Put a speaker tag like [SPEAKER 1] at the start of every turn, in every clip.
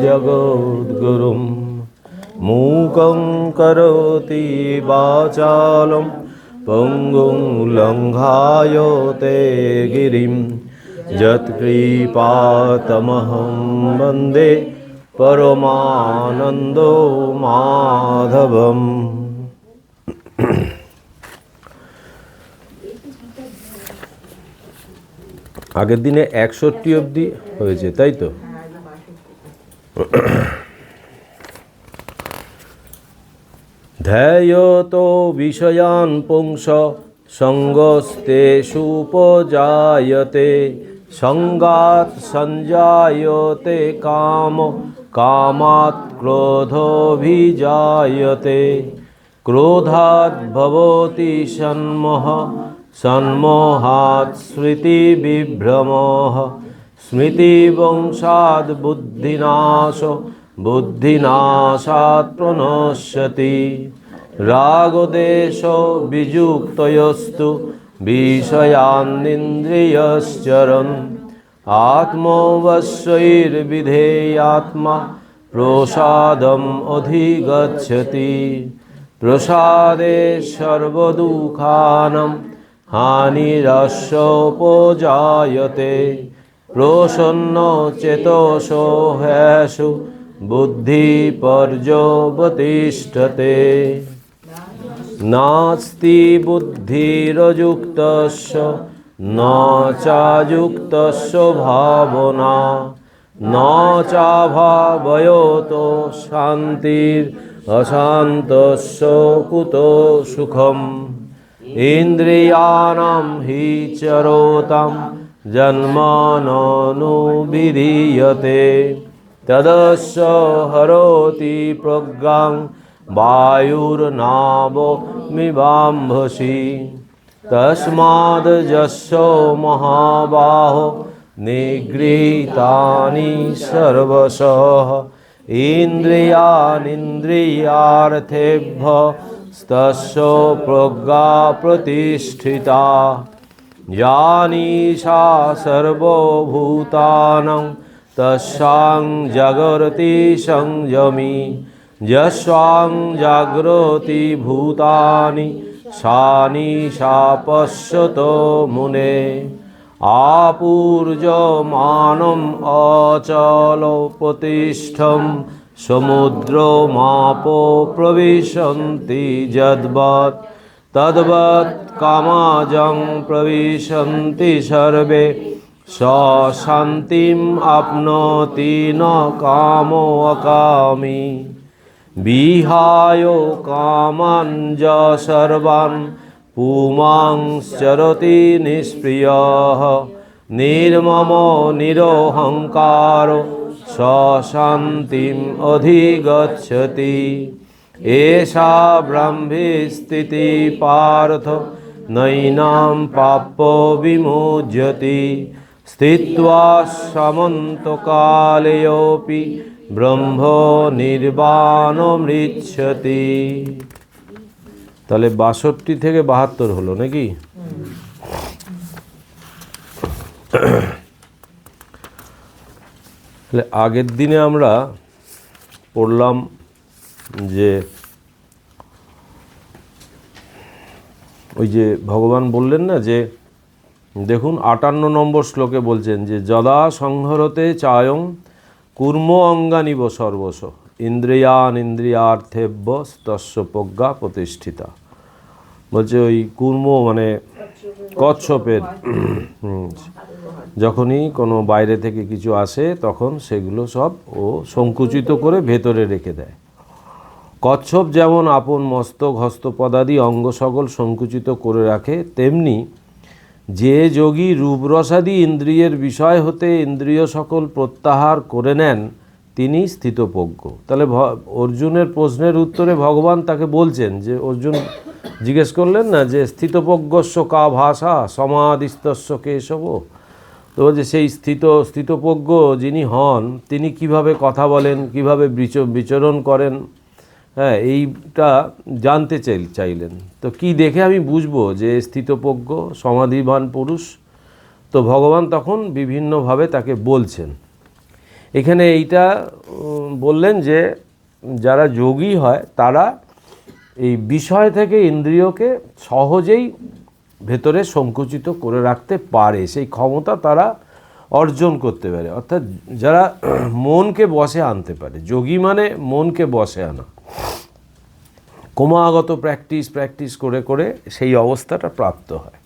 [SPEAKER 1] जगद्गुरुं मूकं करोति वाचालं पंगुं लङ्घायते गिरिं यत्कृपातमहं वन्दे परमानन्दो माधवम्। আগের দিনে 61 অবধি হয়েছে, তাই তো? ধ্যায়তো বিষয়ান পুংস সঙ্গস্তেষু উপজায়তে সঙ্গাৎ সঞ্জায়তে কাম কামাৎ ক্রোধোভিজায়তে ক্রোধাৎ ভবতি সন্মোহ সন্মোহাৎ স্মৃতি বিভ্রমঃ স্মৃতিবংশাৎ বুদ্ধিনাশ বুদ্ধিনাশাৎ প্রণশ্যতি রাগদেশ বিযুক্তয়স্তু বিষয়ানিন্দ্রিয়শ্চরन् আত্মবশ্যৈর্বিধেয়াত্মা প্রসাদम् অধিগচ্ছতি প্রসাদে সর্বদুঃখানাং হানিরস্যোপজায়তে প্রসন্ন চেতসো হ্যেষু বুদ্ধি পর্যবতিষ্ঠতে নাস্তি বুদ্ধিরযুক্তস্য ন চাযুক্তস্য ভাবনা ন চাভাবয়তো শান্তির অশান্তস্য কুতো সুখম ইন্দ্রিয়াণাং হি চরতাং জন্মননুবিধীয়তে তদস্য হরতি প্রজ্ঞাং বায়ুর্নাবমিবাম্ভসি তস্মাদ্ যস্য মহাবাহো নিগৃহীতানি সর্বশঃ ইন্দ্রিয়াণীন্দ্রিয়ার্থেভ্যः তস্য প্রজ্ঞা প্রতিষ্ঠিতা জ্ঞানীশা সর্বভূতানাং তস্যাং জাগরতি সংযমী যস্যাং জাগ্রতি ভূতানি সা নিশা পশ্যতো মুনে আপূর্যমানম অচলোপতিষ্ঠম সমুদ্রমাপো প্রবিশন্তি যদ্বৎ তদ্বৎ কামাজং প্রবিশন্তি সর্বে স শান্তিম আপনোতি ন কামো অকামী বিহায় কামান য সর্বান পুমাংশ্চরতি নিষ্প্রিয়ঃ নির্মমো নিরহংকারো স শান্তিম অধিগচ্ছতি এষা ব্রহ্মে স্থিতি পার্থ নৈনাম প্রাপ্য বিমুহ্যতি স্থিত্বা সমন্তকালেऽপি ব্রহ্ম নির্বাণমৃচ্ছতি। তাহলে 62 থেকে 72 হলো নাকি? তাহলে আগের দিনে আমরা পড়লাম যে ওই যে ভগবান বললেন না যে দেখুন 58 নম্বর শ্লোকে বলছেন যে যদা সংহরতে চায়ং কুর্ম অঙ্গানিব সর্বস্ব ইন্দ্রিয়ান ইন্দ্রিয়ার্থেভ্য তস্য প্রজ্ঞা প্রতিষ্ঠিতা। বলছে ওই কুর্ম মানে কচ্ছপের যখনই কোনো বাইরে থেকে কিছু আসে তখন সেগুলো সব ও সংকুচিত করে ভেতরে রেখে দেয়। কচ্ছপ যেমন আপন মস্তক হস্তপদাদি অঙ্গ সকল সংকুচিত করে রাখে, তেমনি যে যোগী রূপরসাদি ইন্দ্রিয়ের বিষয় হতে ইন্দ্রিয় সকল প্রত্যাহার করে নেন তিনি স্থিতপ্রজ্ঞ। তাহলে অর্জুনের প্রশ্নের উত্তরে ভগবান তাকে বলছেন যে অর্জুন জিজ্ঞেস করলেন না যে স্থিতপ্রজ্ঞস্য কা ভাষা সমাধিস্তস্য কেশব। তো যে সেই স্থিতপ্রজ্ঞ যিনি হন তিনি কিভাবে কথা বলেন, কিভাবে বিচরণ করেন, হ্যাঁ এইটা জানতে চাইলেন। তো কি দেখে আমি বুঝবো যে স্থিতপ্রজ্ঞ সমাধিবান পুরুষ? তো ভগবান তখন বিভিন্নভাবে তাকে বলছেন। এখানে এইটা বললেন যে যারা যোগী হয় তারা এই বিষয় থেকে ইন্দ্রিয়কে সহজেই ভেতরে সংকুচিত করে রাখতে পারে, সেই ক্ষমতা তারা অর্জন করতে পারে। অর্থাৎ যারা মনকে বশে আনতে পারে, যোগী মানে মনকে বশে আনা, ক্রমাগত প্র্যাকটিস করে করে সেই অবস্থাটা প্রাপ্ত হয়।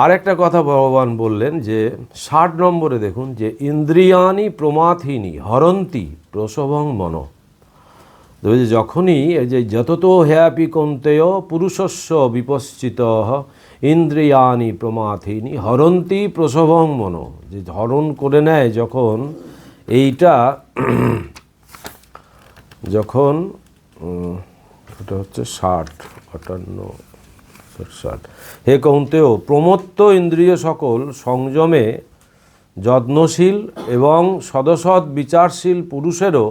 [SPEAKER 1] আর একটা কথা ভগবান বললেন যে 60 নম্বরে দেখুন যে ইন্দ্রিয়ানি প্রমাথিনী হরন্তি প্রসবং মন। যখনই এই যে যততো হেয়াপি কৌন্তেয় পুরুষস্য বিপশ্চিত ইন্দ্রিয়ানি প্রমাথিনী হরন্তি প্রসবং মন, যে হরণ করে নেয় যখন এইটা, যখন এটা হচ্ছে 60 হে কৌন্তেয় প্রমত্ত ইন্দ্রিয় সকল সংযমে যত্নশীল এবং সদসৎ বিচারশীল পুরুষেরও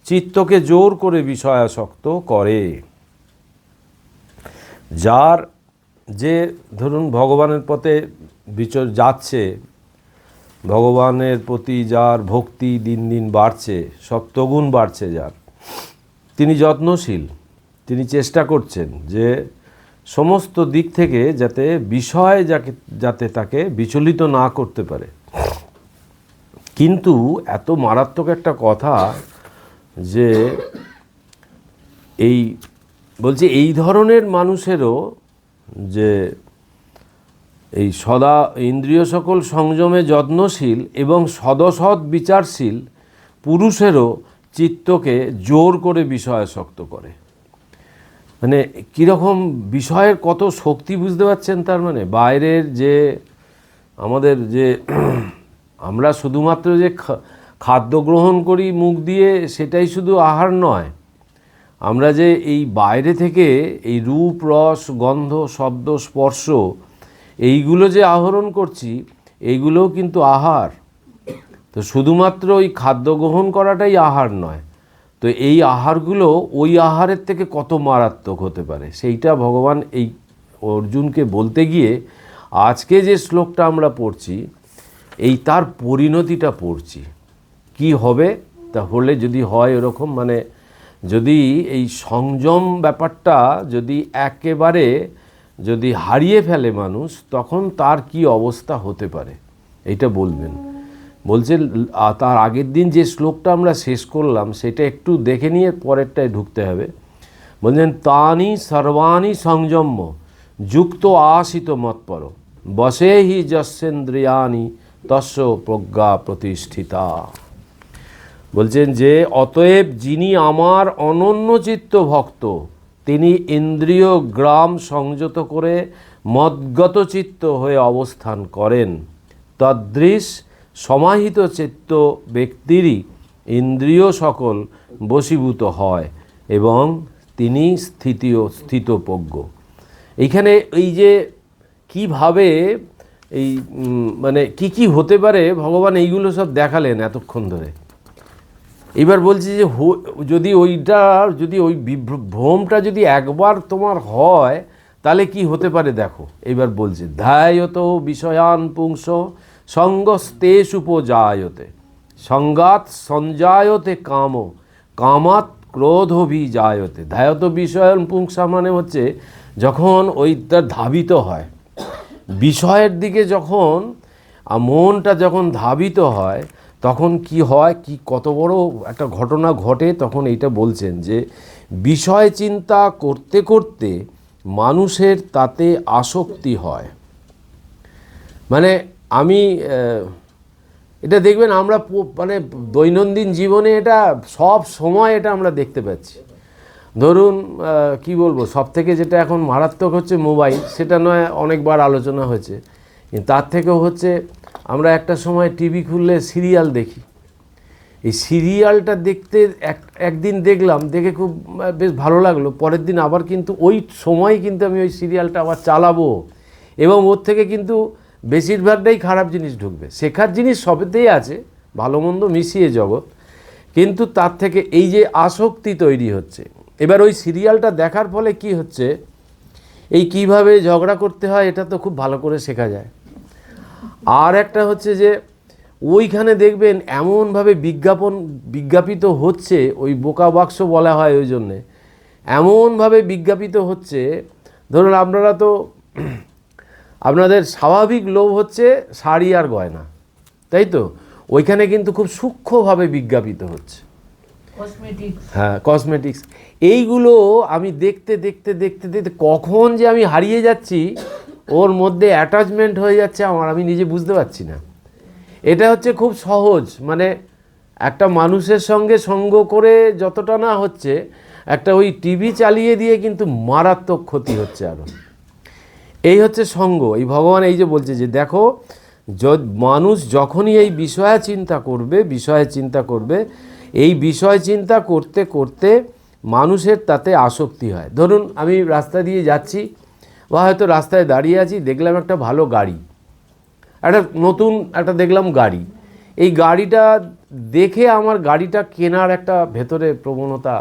[SPEAKER 1] চিত্তকে জোর করে বিষয়াসক্ত করে। যার যে ধরুন ভগবানের পথে যাচ্ছে, ভগবানের প্রতি যার ভক্তি দিন দিন বাড়ছে, সপ্তগুণ বাড়ছে যার, তিনি যত্নশীল, তিনি চেষ্টা করছেন যে সমস্ত দিক থেকে যাতে বিষয় যাতে তাকে বিচলিত না করতে পারে। কিন্তু এত মারাত্মক একটা কথা যে এই বলছে এই ধরনের মানুষেরও যে এই সদা ইন্দ্রিয় সকল সংযমে যত্নশীল এবং সদসৎ বিচারশীল পুরুষেরও চিত্তকে জোর করে বিষয়াসক্ত করে। মানে কীরকম বিষয়ের কত শক্তি বুঝতে পারছেন? তার মানে বাইরের যে আমাদের যে আমরা শুধুমাত্র যে খাদ্য গ্রহণ করি মুখ দিয়ে সেটাই শুধু আহার নয়, আমরা যে এই বাইরে থেকে এই রূপ রস গন্ধ শব্দ স্পর্শ এইগুলো যে আহরণ করছি এইগুলোও কিন্তু আহার। তো শুধুমাত্র ওই খাদ্য গ্রহণ করাটাই আহার নয়, তো এই আহারগুলো ওই আহারের থেকে কত মারাত্মক হতে পারে সেইটা ভগবান এই অর্জুনকে বলতে গিয়ে আজকে যে শ্লোকটা আমরা পড়ছি এই তার পরিণতিটা পড়ছি। কি হবে তাহলে যদি হয় এরকম, মানে যদি এই সংযম ব্যাপারটা যদি একেবারে যদি হারিয়ে ফেলে মানুষ, তখন তার কি অবস্থা হতে পারে এইটা বলবেন। বলছে তার আগের দিন যে শ্লোকটা আমরা শেষ করলাম সেটা একটু দেখে নিয়ে পরেরটায় ঢুকতে হবে। বলছেন তানি সর্বাণি সংযম্য যুক্ত আসিত মৎপর বসে হি যস্যেন্দ্রিয়ানি তস্য প্রজ্ঞা প্রতিষ্ঠিতা। বলছেন যে অতএব যিনি আমার অনন্যচিত্ত ভক্ত তিনি ইন্দ্রিয় গ্রাম সংযত করে মদ্গত চিত্ত হয়ে অবস্থান করেন, তদৃশ সমাহিত চিত্ত ব্যক্তিরই ইন্দ্রিয় সকল বশীভূত হয় এবং তিনি স্থিতপ্রজ্ঞ। এইখানে এই যে কিভাবে এই মানে কি হতে পারে ভগবান এইগুলো সব দেখালেন এতক্ষণ ধরে। এবার বলছি যে যদি ওই ভ্রমটা যদি একবার তোমার হয় তাহলে কি হতে পারে দেখো। এবার বলছে ধ্যায়ত বিষয়ান পুংস সঙ্গস্তেষুপজায়তে সঙ্গাত সঞ্জায়তে কাম কামাত ক্রোধভিজায়তে। ধ্যায়ত বিষয়ান পুংসা মানে হচ্ছে যখন ওইটা ধাবিত হয় বিষয়ের দিকে, যখন মনটা যখন ধাবিত হয় তখন কি হয়, কি কত বড় একটা ঘটনা ঘটে। তখন এইটা বলছেন যে বিষয় চিন্তা করতে করতে মানুষের তাতে আসক্তি হয়। মানে আমি এটা দেখবেন আমরা মানে দৈনন্দিন জীবনে এটা সব সময় এটা আমরা দেখতে পাচ্ছি। ধরুন কি বলবো, সব থেকে যেটা এখন মারাত্মক হচ্ছে মোবাইল, সেটা নয় অনেকবার আলোচনা হয়েছে, তার থেকেও হচ্ছে আমরা একটা সময় টিভি খুললে সিরিয়াল দেখি। এই সিরিয়ালটা দেখতে একদিন দেখলাম, দেখে খুব বেশ ভালো লাগলো, পরের দিন আবার কিন্তু ওই সময় কিন্তু আমি ওই সিরিয়ালটা আবার চালাবো এবং ওর থেকে কিন্তু বেশিরভাগটাই খারাপ জিনিস ঢুকবে। শেখার জিনিস সবেতেই আছে, ভালো মন্দ মিশিয়ে জগৎ, কিন্তু তার থেকে এই যে আসক্তি তৈরি হচ্ছে। এবার ওই সিরিয়ালটা দেখার ফলে কি হচ্ছে, এই কিভাবে ঝগড়া করতে হয় এটা তো খুব ভালো করে শেখা যায়। আর একটা হচ্ছে যে ওইখানে দেখবেন এমনভাবে বিজ্ঞাপিত হচ্ছে, ওই বোকা বাক্স বলা হয় ওই জন্যে, এমনভাবে বিজ্ঞাপিত হচ্ছে। ধরুন আপনারা তো আপনাদের স্বাভাবিক লোভ হচ্ছে শাড়ি আর গয়না, তাই তো? ওইখানে কিন্তু খুব সূক্ষ্মভাবে বিজ্ঞাপিত হচ্ছে, হ্যাঁ, কসমেটিক্স। এইগুলো আমি দেখতে দেখতে দেখতে দেখতে কখন যে আমি হারিয়ে যাচ্ছি, ওর মধ্যে অ্যাটাচমেন্ট হয়ে যাচ্ছে আমার, আমি নিজে বুঝতে পারছি না। এটা হচ্ছে খুব সহজ, মানে একটা মানুষের সঙ্গে সঙ্গ করে যতটা না হচ্ছে, একটা ওই টিভি চালিয়ে দিয়ে কিন্তু মারাত্মক ক্ষতি হচ্ছে আরও। এই হচ্ছে সঙ্গ। এই ভগবান এই যে বলছে যে দেখো, মানুষ যখনই এই বিষয়ে চিন্তা করবে, এই বিষয় চিন্তা করতে করতে মানুষের তাতে আসক্তি হয়। ধরুন আমি রাস্তা দিয়ে যাচ্ছি, বা হয়তো রাস্তায় দাঁড়িয়ে আছি, দেখলাম একটা ভালো গাড়ি, নতুন একটা দেখলাম গাড়ি। এই গাড়িটা দেখে আমার গাড়িটা কেনার একটা ভেতরে প্রবণতা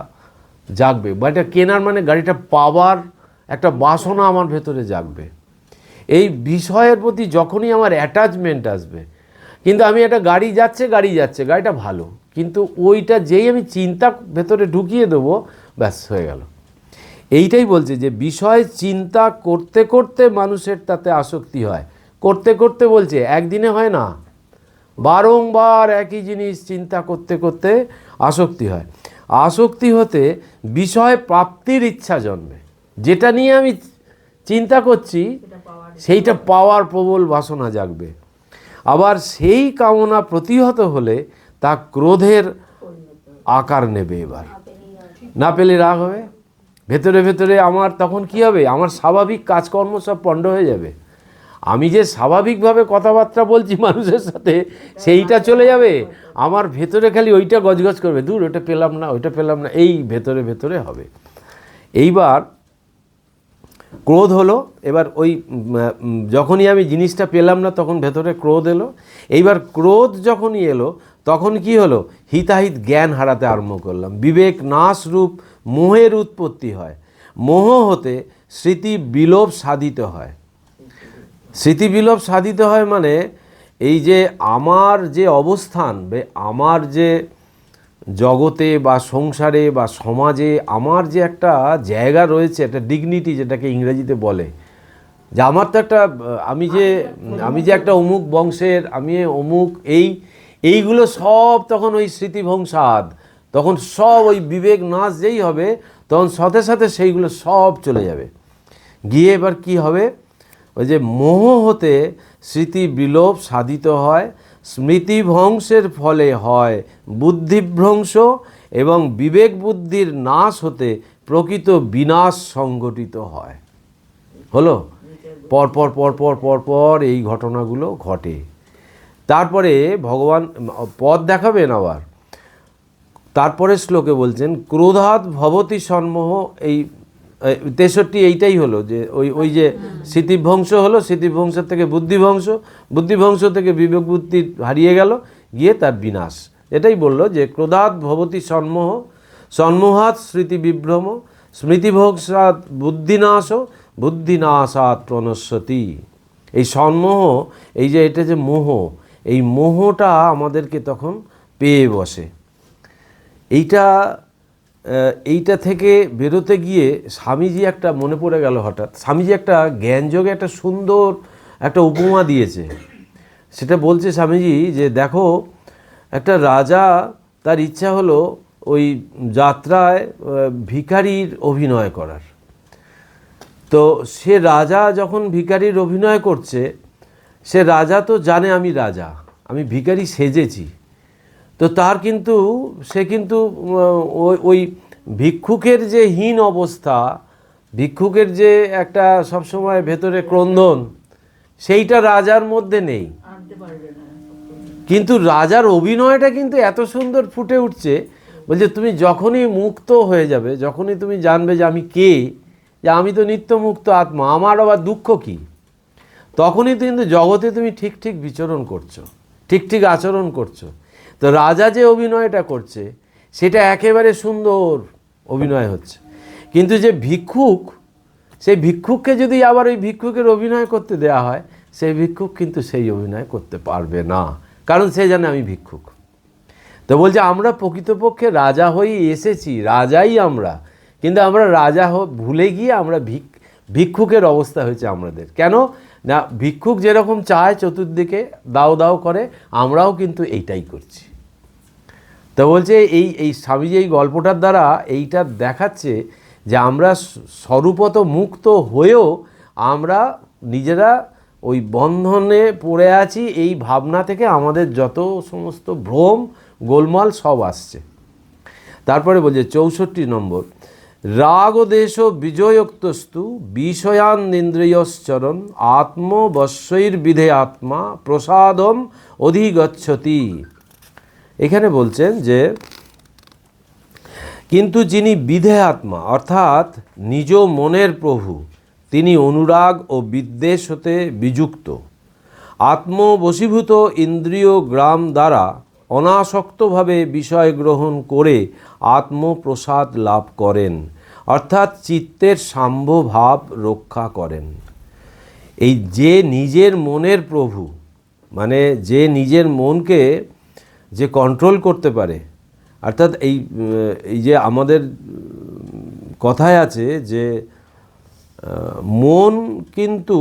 [SPEAKER 1] জাগবে, বা এটা কেনার মানে গাড়িটা পাওয়ার একটা বাসনা আমার ভেতরে জাগবে। এই বিষয়ের প্রতি যখনই আমার অ্যাটাচমেন্ট আসবে, কিন্তু আমি একটা গাড়ি যাচ্ছে, গাড়িটা ভালো, কিন্তু ওইটা যেই আমি চিন্তা ভেতরে ঢুকিয়ে দেবো, ব্যাস হয়ে গেল। এইটাই বলছে যে বিষয় চিন্তা করতে করতে মানুষের তাতে আসক্তি হয়। করতে করতে বলছে, একদিনে হয় না, বারংবার একই জিনিস চিন্তা করতে করতে আসক্তি হয়। আসক্তি হতে বিষয় প্রাপ্তির ইচ্ছা জন্মে, যেটা নিয়ে আমি চিন্তা করছি সেইটা পাওয়ার প্রবল বাসনা জাগবে। আবার সেই কামনা প্রতিহত হলে তা ক্রোধের আকার নেবে। এবার না পেলে রাগ হবে, ভেতরে ভেতরে আমার তখন কি হবে, আমার স্বাভাবিক কাজকর্ম সব পণ্ড হয়ে যাবে। আমি যে স্বাভাবিকভাবে কথাবার্তা বলছি মানুষের সাথে, সেইটা চলে যাবে, আমার ভেতরে খালি ওইটা গজগজ করবে, দূর ওইটা পেলাম না, এই ভেতরে ভেতরে হবে। এইবার ক্রোধ হলো, এবার ওই যখনই আমি জিনিসটা পেলাম না তখন ভেতরে ক্রোধ এলো। এইবার ক্রোধ যখনই এলো তখন কি হলো, হিতাহিত জ্ঞান হারাতে আরম্ভ করলাম, বিবেক নাশ রূপ মোহের উৎপত্তি হয়। মোহ হতে স্মৃতি বিলোপ সাধিত হয়। স্মৃতি বিলোপ সাধিত হয় মানে এই যে আমার যে অবস্থান, আমার যে জগতে বা সংসারে বা সমাজে আমার যে একটা জায়গা রয়েছে, একটা ডিগনিটি যেটাকে ইংরেজিতে বলে, যে আমার তো একটা, আমি যে একটা অমুক বংশের, আমি অমুক, এইগুলো সব তখন ওই স্মৃতিভংসাদ, তখন সব ওই বিবেক নাশ যেই হবে, তখন সাথে সাথে সেইগুলো সব চলে যাবে। গিয়ে এবার কি হবে, ওই যে মোহ হতে স্মৃতি বিলোপ সাধিত হয়, স্মৃতিভ্রংশের ফলে হয় বুদ্ধিভ্রংশ, এবং বিবেক বুদ্ধির নাশ হতে প্রকৃত বিনাশ সংঘটিত হয়। হলো, পরপর পরপর পরপর এই ঘটনাগুলো ঘটে। তারপরে ভগবান পদ দেখাবেন আবার, তারপরে শ্লোকে বলছেন ক্রোধাৎ ভবতি সন্মোহ। এই 63 এইটাই হলো যে ওই যে স্মৃতিভ্রংশ হলো, স্মৃতিভ্রংশ থেকে বুদ্ধিভ্রংশ থেকে বিবেক বুদ্ধি হারিয়ে গেল, গিয়ে তার বিনাশ। এটাই বললো যে ক্রোধাৎ ভবতি সন্মোহ, সন্মোহাৎ স্মৃতি বিভ্রম, স্মৃতিভ্রংসাৎ বুদ্ধিনাশ, বুদ্ধিনাশাৎ প্রণশ্যতি। এই সন্মোহ, এই যে এটা যে মোহ, এই মোহটা আমাদেরকে তখন পেয়ে বসে। এইটা থেকে বেরোতে গিয়ে স্বামীজি একটা মনে পড়ে গেল হঠাৎ, স্বামীজি একটা জ্ঞানযোগে একটা সুন্দর একটা উপমা দিয়েছে। সেটা বলছে স্বামীজি যে দেখো, একটা রাজা, তার ইচ্ছা হলো ওই যাত্রায় ভিখারির অভিনয় করার। তো সে রাজা যখন ভিখারির অভিনয় করছে, সে রাজা তো জানে আমি রাজা, আমি ভিখারি সেজেছি। তো সে কিন্তু ওই ভিক্ষুকের যে হীন অবস্থা, ভিক্ষুকের যে একটা সবসময় ভেতরে ক্রন্দন, সেইটা রাজার মধ্যে নেই। কিন্তু রাজার অভিনয়টা কিন্তু এত সুন্দর ফুটে উঠছে। বলছে তুমি যখনই মুক্ত হয়ে যাবে, যখনই তুমি জানবে যে আমি কে, যে আমি তো নিত্য মুক্ত আত্মা, আমার আবার দুঃখ কি, তখনই কিন্তু জগতে তুমি ঠিক ঠিক বিচরণ করছো, ঠিক ঠিক আচরণ করছো। তো রাজা যে অভিনয়টা করছে সেটা একেবারে সুন্দর অভিনয় হচ্ছে। কিন্তু যে ভিক্ষুক, সেই ভিক্ষুককে যদি আবার ওই ভিক্ষুকের অভিনয় করতে দেওয়া হয়, সেই ভিক্ষুক কিন্তু সেই অভিনয় করতে পারবে না, কারণ সে জানে আমি ভিক্ষুক। তো বলছে আমরা প্রকৃতপক্ষে রাজা হয়ে এসেছি, রাজাই আমরা, কিন্তু আমরা রাজা ভুলে গিয়ে আমরা ভিক্ষুকের অবস্থা হয়েছে আমাদের। কেন না, ভিক্ষুক যেরকম চায় চতুর্দিকে দাও দাও করে, আমরাও কিন্তু এইটাই করছি। তো বলছে এই স্বামীজি এই গল্পটার দ্বারা এইটা দেখাচ্ছে যে আমরা স্বরূপত মুক্ত হয়েও আমরা নিজেরা ওই বন্ধনে পড়ে আছি। এই ভাবনা থেকে আমাদের যত সমস্ত ভ্রম গোলমাল সব আসছে। তারপরে বলছে 64 নম্বর, রাগদেশ বিজয়োক্তস্তু বিষয়ান্দ্রিয়শ্চরণ আত্মবশ্যৈর্বিধে আত্মা প্রসাদম অধিগচ্ছতি। এখানে বলছেন যে কিন্তু যিনি বিধে আত্মা অর্থাৎ নিজ মনের প্রভু, তিনি অনুরাগ ও বিদ্বেষ হতে বিযুক্ত, আত্মবশীভূত ইন্দ্রিয় গ্রাম দ্বারা অনাসক্তভাবে বিষয় গ্রহণ করে আত্মপ্রসাদ লাভ করেন, অর্থাৎ চিত্তের সাম্য ভাব রক্ষা করেন। এই যে নিজের মনের প্রভু, মানে যে নিজের মনকে যে কন্ট্রোল করতে পারে, অর্থাৎ এই যে আমাদের কথায় আছে যে মন কিন্তু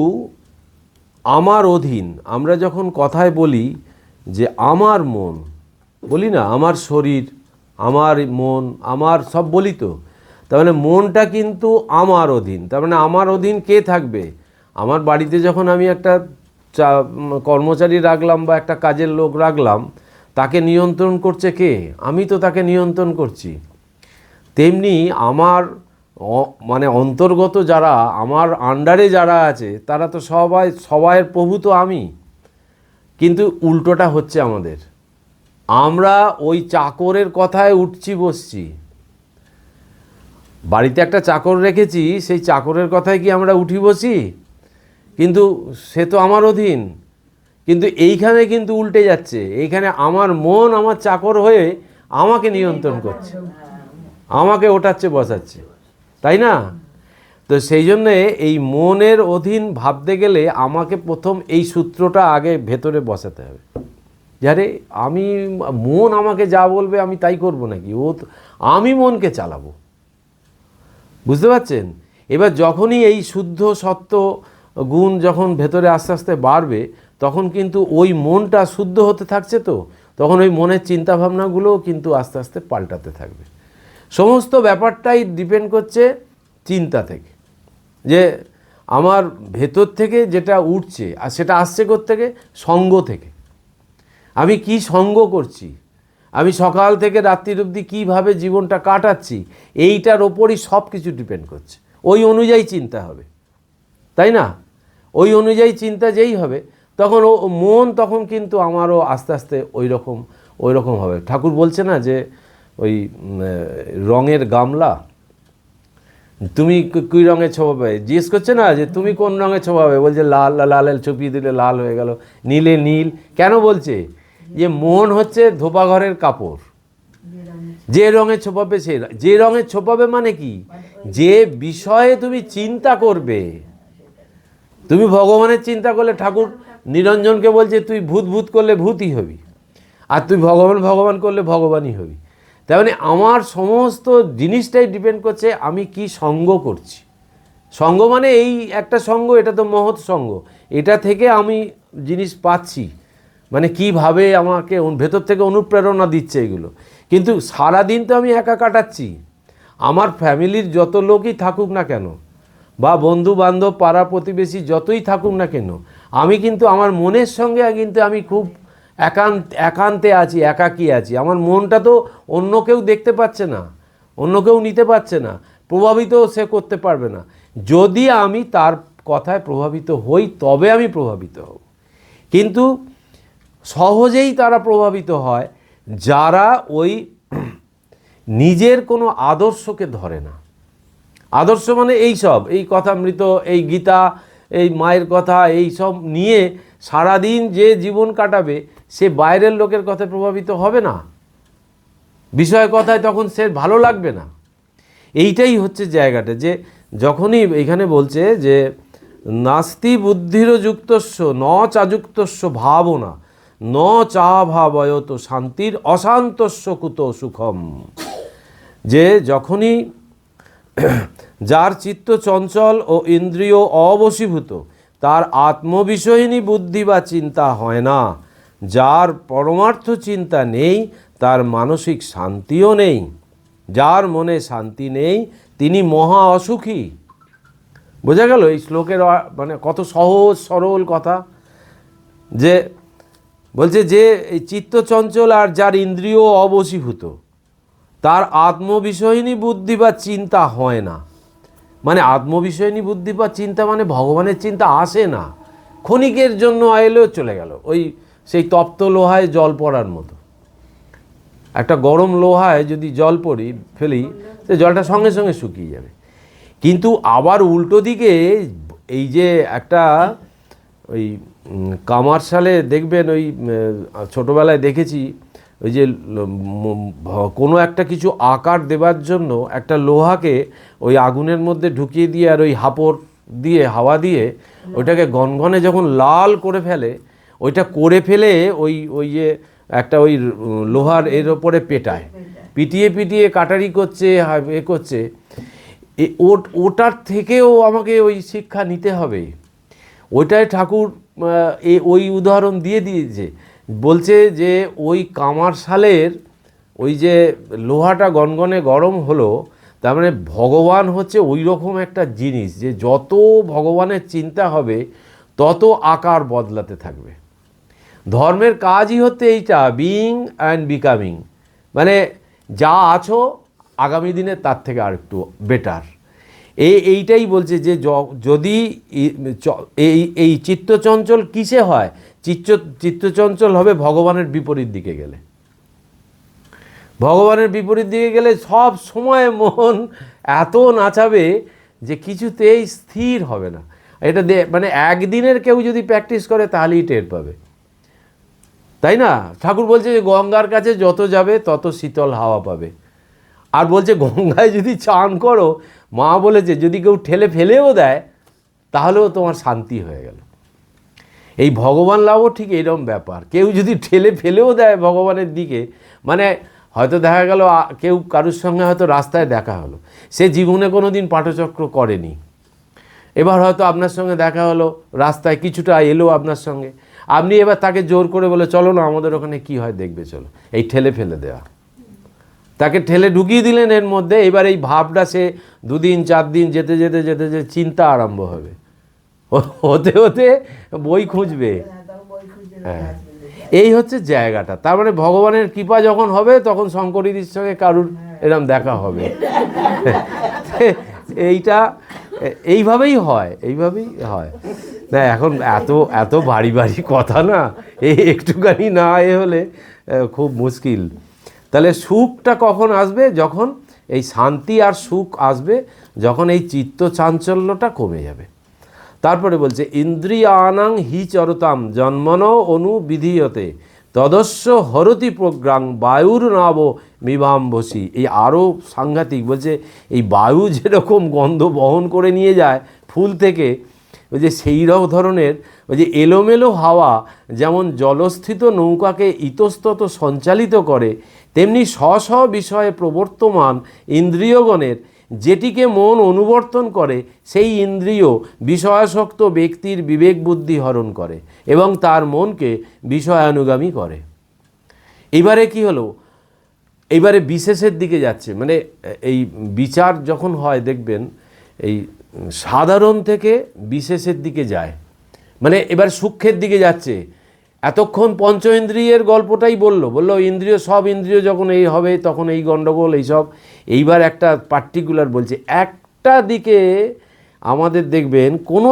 [SPEAKER 1] আমার অধীন। আমরা যখন কথায় বলি যে আমার মন, বলি না আমার শরীর, আমার মন, আমার সব বলি, তো তার মানে মনটা কিন্তু আমার অধীন। তার মানে আমার অধীন কে থাকবে? আমার বাড়িতে যখন আমি একটা কর্মচারী রাখলাম বা একটা কাজের লোক রাখলাম, তাকে নিয়ন্ত্রণ করছে কে? আমি তো তাকে নিয়ন্ত্রণ করছি। তেমনি আমার মানে অন্তর্গত যারা আমার আন্ডারে যারা আছে তারা তো সবাইয়ের প্রভু তো আমি। কিন্তু উল্টোটা হচ্ছে আমাদের, আমরা ওই চাকরের কথায় উঠছি বসছি। বাড়িতে একটা চাকর রেখেছি, সেই চাকরের কথায় কি আমরা উঠি বসি? কিন্তু সে তো আমার অধীন। কিন্তু এইখানে কিন্তু উল্টে যাচ্ছে, এইখানে আমার মন আমার চাকর হয়ে আমাকে নিয়ন্ত্রণ করছে, আমাকে ওঠাচ্ছে বসাচ্ছে, তাই না? তো সেই জন্যে এই মনের অধীন ভাবতে গেলে আমাকে প্রথম এই সূত্রটা আগে ভেতরে বসাতে হবে। যারে আমি মন আমাকে যা বলবে আমি তাই করব নাকি? আমি মনকে চালাবো, বুঝতে পারছেন? এবার যখনই এই শুদ্ধ সত্য গুণ যখন ভেতরে আস্তে আস্তে বাড়বে, তখন কিন্তু ওই মনটা শুদ্ধ হতে থাকছে, তো তখন ওই মনের চিন্তাভাবনাগুলোও কিন্তু আস্তে আস্তে পাল্টাতে থাকবে। সমস্ত ব্যাপারটাই ডিপেন্ড করছে চিন্তা থেকে, যে আমার ভেতর থেকে যেটা উঠছে, আর সেটা আসছে কোত্থেকে? সঙ্গ থেকে। আমি কি সঙ্গ করছি, আমি সকাল থেকে রাত্রির অবধি কীভাবে জীবনটা কাটাচ্ছি, এইটার ওপরই সব কিছু ডিপেন্ড করছে। ওই অনুযায়ী চিন্তা হবে, তাই না? ওই অনুযায়ী চিন্তা যেই হবে, তখন মন তখন কিন্তু আমারও আস্তে আস্তে ওই রকম হবে। ঠাকুর বলছে না যে ওই রঙের গামলা, তুমি কী রঙে ছোপাবে জিজ্ঞেস করছে না, যে তুমি কোন রঙে ছোপাবে? বলছে লাল, লালের চপিয়ে দিলে লাল হয়ে গেল, নীলে নীল। কেন বলছে? যে মন হচ্ছে ধোপাঘরের কাপড়, যে রঙে ছোপাবে যে রঙে ছোপাবে মানে কি? যে বিষয়ে তুমি চিন্তা করবে। তুমি ভগবানের চিন্তা করলে, ঠাকুর নিরঞ্জনকে বলছে তুই ভূত করলে ভূতই হবি, আর তুই ভগবান করলে ভগবানই হবি। তার মানে আমার সমস্ত জিনিসটাই ডিপেন্ড করছে আমি কি সঙ্গ করছি। সঙ্গ মানে এই একটা সঙ্গ, এটা তো মহৎ সঙ্গ, এটা থেকে আমি জিনিস পাচ্ছি, মানে কিভাবে আমাকে ভেতর থেকে অনুপ্রেরণা দিচ্ছে এগুলো। কিন্তু সারাদিন তো আমি একা কাটাচ্ছি। আমার ফ্যামিলির যত লোকই থাকুক না কেন, বা বন্ধু বান্ধব পাড়া প্রতিবেশী যতই থাকুক না কেন, আমি কিন্তু আমার মনের সঙ্গে কিন্তু আমি খুব একান্তে আছি, একাকী আছি। আমার মনটা তো অন্য কেউ দেখতে পাচ্ছে না, অন্য কেউ নিতে পারছে না, প্রভাবিত সে করতে পারবে না। যদি আমি তার কথায় প্রভাবিত হই তবে আমি প্রভাবিত হব। কিন্তু সহজেই তারা প্রভাবিত হয় যারা ওই নিজের কোনো আদর্শকে ধরে না। আদর্শ মানে এই কথামৃত, এই গীতা, এই মায়ের কথা, এই সব নিয়ে সারাদিন যে জীবন কাটাবে, সে বাইরের লোকের কথায় প্রভাবিত হবে না, বিষয় কথায় তখন সে ভালো লাগবে না। এইটাই হচ্ছে জায়গাটা, যে যখনই এখানে বলছে যে নাস্তি বুদ্ধির যুক্তস্য ন চাযুক্তস্য ভাবনা, ন চাভাবয়ত শান্তির অশান্তস্য কুত সুখম। যে যখনই যার চিত্ত চঞ্চল ও ইন্দ্রিয় অবশীভূত, তার আত্মবিষয়িনী বুদ্ধি বা চিন্তা হয় না, যার পরমার্থ চিন্তা নেই, তার মানসিক শান্তিও নেই। যার মনে শান্তি নেই তিনি মহা অসুখী। বোঝা গেল এই শ্লোকের মানে কত সহজ সরল কথা। যে বলছে যে এই চিত্ত চঞ্চল আর যার ইন্দ্রিয় অবশীভূত, তার আত্মবিষয়িনী বুদ্ধি বা চিন্তা হয় না। মানে আত্মবিষয়িনী বুদ্ধি বা চিন্তা মানে ভগবানের চিন্তা আসে না, ক্ষণিকের জন্য এলেও চলে গেল। ওই সেই তপ্ত লোহায় জল পড়ার মতো। একটা গরম লোহায় যদি জল ফেলি, সে জলটা সঙ্গে সঙ্গে শুকিয়ে যাবে। কিন্তু আবার উল্টো দিকে এই যে একটা ওই কমার্শিয়ালে দেখবেন, ওই ছোটোবেলায় দেখেছি, ওই যে কোনো একটা কিছু আকার দেবার জন্য একটা লোহাকে ওই আগুনের মধ্যে ঢুকিয়ে দিয়ে আর ওই হাঁপড় দিয়ে হাওয়া দিয়ে ওইটাকে গনগনে যখন লাল করে ফেলে, ওইটা করে ফেলে ওই ওই যে একটা ওই লোহার এর ওপরে পেটায়, পিটিয়ে পিটিয়ে কাটারি করছে, এ করছে। ওটার থেকেও আমাকে ওই শিক্ষা নিতে হবে। ওইটাই ঠাকুর ওই উদাহরণ দিয়ে দিয়েছে। বলছে যে ওই কামারশালের ওই যে লোহাটা গনগনে গরম হলো, তার মানে ভগবান হচ্ছে ওই রকম একটা জিনিস যে যত ভগবানের চিন্তা হবে তত আকার বদলাতে থাকবে। ধর্মের কাজই হচ্ছে এইটা, বিইং অ্যান্ড বিকামিং, মানে যা আছো আগামী দিনে তার থেকে আর একটু বেটার। এইটাই বলছে যে যদি এই চিত্তচঞ্চল কিসে হয়, চিত্তচঞ্চল হবে ভগবানের বিপরীত দিকে গেলে। ভগবানের বিপরীত দিকে গেলে সব সময় মন এত নাচাবে যে কিছুতেই স্থির হবে না। এটা মানে একদিনের কেউ যদি প্র্যাকটিস করে তাহলেই টের পাবে, তাই না? ঠাকুর বলছে যে গঙ্গার কাছে যত যাবে তত শীতল হাওয়া পাবে। আর বলছে গঙ্গায় যদি চান করো, মা বলেছে যদি কেউ ঠেলে ফেলেও দেয় তাহলেও তোমার শান্তি হয়ে গেল। এই ভগবান লাভও ঠিক এইরকম ব্যাপার। কেউ যদি ঠেলে ফেলেও দেয় ভগবানের দিকে, মানে হয়তো দেখা গেল কেউ কারুর সঙ্গে হয়তো রাস্তায় দেখা হলো, সে জীবনে কোনো দিন পাঠচক্র করেনি, এবার হয়তো আপনার সঙ্গে দেখা হলো, রাস্তায় কিছুটা এলো আপনার সঙ্গে, আপনি এবার তাকে জোর করে বলে চলো না আমাদের ওখানে কি হয় দেখবে চলো, এই ঠেলে ফেলে দেওয়া। তাকে ঠেলে ঢুকিয়ে দিলেন এর মধ্যে। এবার এই ভাবটা সে 2 দিন 4 দিন যেতে যেতে যেতে যেতে চিন্তা আরম্ভ হবে, হতে হতে বই খুঁজবে। হ্যাঁ, এই হচ্ছে জায়গাটা। তার মানে ভগবানের কৃপা যখন হবে তখন শঙ্করীর সঙ্গে কারুর এরম দেখা হবে। এইটা এইভাবেই হয়, এইভাবেই হয় না। এখন এত এত ভারী ভারী কথা না, এই একটুখানি না এ হলে খুব মুশকিল। তাহলে সুখটা কখন আসবে? যখন এই শান্তি আর সুখ আসবে যখন এই চিত্ত চাঞ্চল্যটা কমে যাবে। তারপরে বলছে ইন্দ্রিয়ানাং হি চরতাম জন্মন অনুবিধীয়তে তদস্য হরতি প্রজ্ঞাং বায়ুর নাব মিবাম্বসী। এই আরও সাংঘাতিক বলছে, এই বায়ু যেরকম গন্ধ বহন করে নিয়ে যায় ফুল থেকে, ওই যে সেই ধরনের ওই যে এলোমেলো হাওয়া যেমন জলস্থিত নৌকাকে ইতস্তত সঞ্চালিত করে, তেমনি স্ব বিষয়ে প্রবর্তমান ইন্দ্রিয়গণের যেটিকে মন অনুবর্তন করে সেই ইন্দ্রিয় বিষয়াসক্ত ব্যক্তির বিবেক বুদ্ধি হরণ করে এবং তার মনকে বিষয়ানুগামী করে। এবারে কি হলো? এইবারে বিশেষের দিকে যাচ্ছে। মানে এই বিচার যখন হয় দেখবেন এই সাধারণ থেকে বিশেষের দিকে যায়, মানে এবার সূক্ষ্মের দিকে যাচ্ছে। এতক্ষণ পঞ্চ ইন্দ্রিয়ের গল্পটাই বললো ইন্দ্রিয়, সব ইন্দ্রিয় যখন এই হবে তখন এই গণ্ডগোল এইসব। এইবার একটা পার্টিকুলার বলছে, একটা দিকে আমাদের দেখবেন কোনো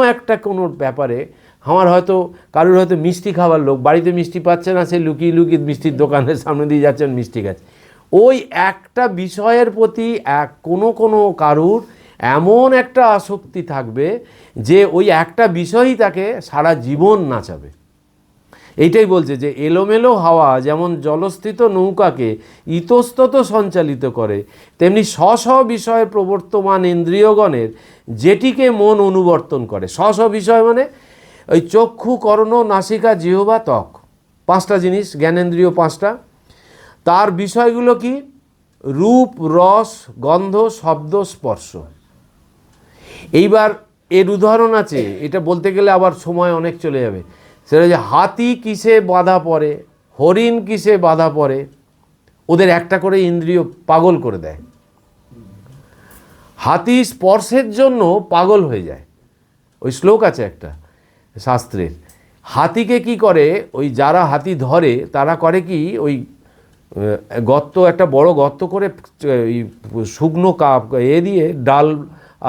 [SPEAKER 1] ব্যাপারে আমার হয়তো কারুর হয়তো মিষ্টি খাবার লোক, বাড়িতে মিষ্টি পাচ্ছে না, সে লুকিয়ে লুকিয়ে মিষ্টির দোকানের সামনে দিয়ে যাচ্ছেন, মিষ্টি খাচ্ছে। ওই একটা বিষয়ের প্রতি কোনো কারুর এমন একটা আসক্তি থাকবে যে ওই একটা বিষয়ই তাকে সারা জীবন নাচাবে। এইটাই বলছে যে এলোমেলো হাওয়া যেমন জলস্থিত নৌকাকে ইতস্তত সঞ্চালিত করে, তেমনি স্ব বিষয়ে প্রবর্তমান ইন্দ্রিয়গণের যেটিকে মন অনুবর্তন করে। স্ব বিষয় মানে ওই চক্ষু, কর্ণ, নাসিকা, জিহ্বা, ত্বক, 5টা জিনিস, জ্ঞানেন্দ্রিয় 5টা। তার বিষয়গুলো কি? রূপ, রস, গন্ধ, শব্দ, স্পর্শ। এইবার এর উদাহরণ আছে, এটা বলতে গেলে আবার সময় অনেক চলে যাবে। সেটা যে হাতি কিসে বাধা পড়ে, হরিণ কিসে বাধা পড়ে, ওদের একটা করে ইন্দ্রিয় পাগল করে দেয়। হাতি স্পর্শের জন্য পাগল হয়ে যায়। ওই শ্লোক আছে একটা শাস্ত্রের। হাতিকে কি করে, ওই যারা হাতি ধরে তারা করে কি, ওই গর্ত, একটা বড় গর্ত করে ওই শুকনো দিয়ে ডাল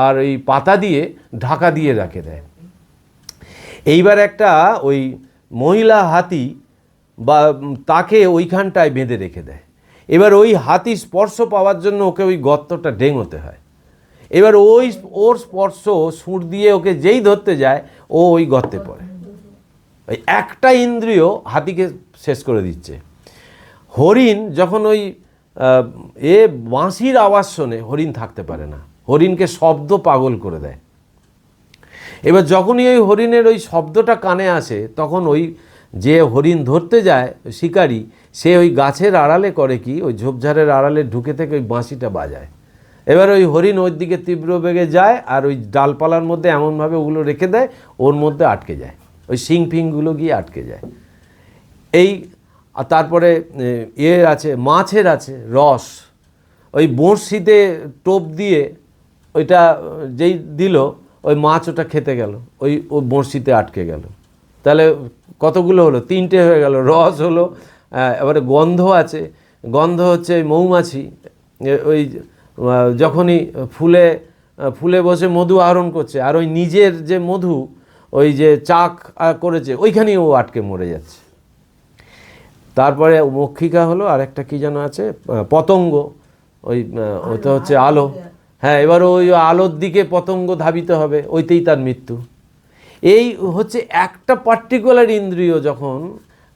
[SPEAKER 1] আর এই পাতা দিয়ে ঢাকা দিয়ে রেখে দেয়। এইবার একটা ওই মহিলা হাতি বা তাকে ওইখানটায় বেঁধে রেখে দেয়। এবার ওই হাতি স্পর্শ পাওয়ার জন্য ওকে ওই গর্তটা ডেঙোতে হয়। এবার ওর স্পর্শ সুর দিয়ে ওকে যেই ধরতে যায়, ও ওই গর্তে পড়ে। ওই একটা ইন্দ্রিয় হাতিকে শেষ করে দিচ্ছে। হরিণ যখন ওই বাঁশির আওয়াজ শোনে, হরিণ থাকতে পারে না, হরিণকে শব্দ পাগল করে দেয়। এবার যখনই ওই হরিণের ওই শব্দটা কানে আসে, তখন ওই যে হরিণ ধরতে যায় শিকারি, সে ওই গাছের আড়ালে করে কি, ওই ঝোপঝাড়ের আড়ালে ঢুকে থেকে ওই বাঁশিটা বাজায়। এবার ওই হরিণ ওই দিকে তীব্র বেগে যায়, আর ওই ডালপালার মধ্যে এমনভাবে ওগুলো রেখে দেয়, ওর মধ্যে আটকে যায়, ওই শিং ফিংগুলো গিয়ে আটকে যায়। এই তারপরে আছে মাছের আছে রস, ওই বড়শিতে টোপ দিয়ে ওইটা যেই দিল, ওই মাছ ওটা খেতে গেল, ওই বড়শিতে আটকে গেল। তাহলে কতগুলো হলো? 3টে হয়ে গেল। রস হলো, এবারে গন্ধ আছে, গন্ধ হচ্ছে মৌমাছি, ওই যখনই ফুলে বসে মধু আহরণ করছে, আর ওই নিজের যে মধু ওই যে চাক করেছে, ওইখানেই ও আটকে মরে যাচ্ছে। তারপরে মক্ষিকা হলো, আর একটা কী যেন আছে, পতঙ্গ, ওইটা হচ্ছে আলো। হ্যাঁ, এবার ওই আলোর দিকে পতঙ্গ ধাবিত হবে, ওইতেই তার মৃত্যু। এই হচ্ছে একটা পার্টিকুলার ইন্দ্রিয় যখন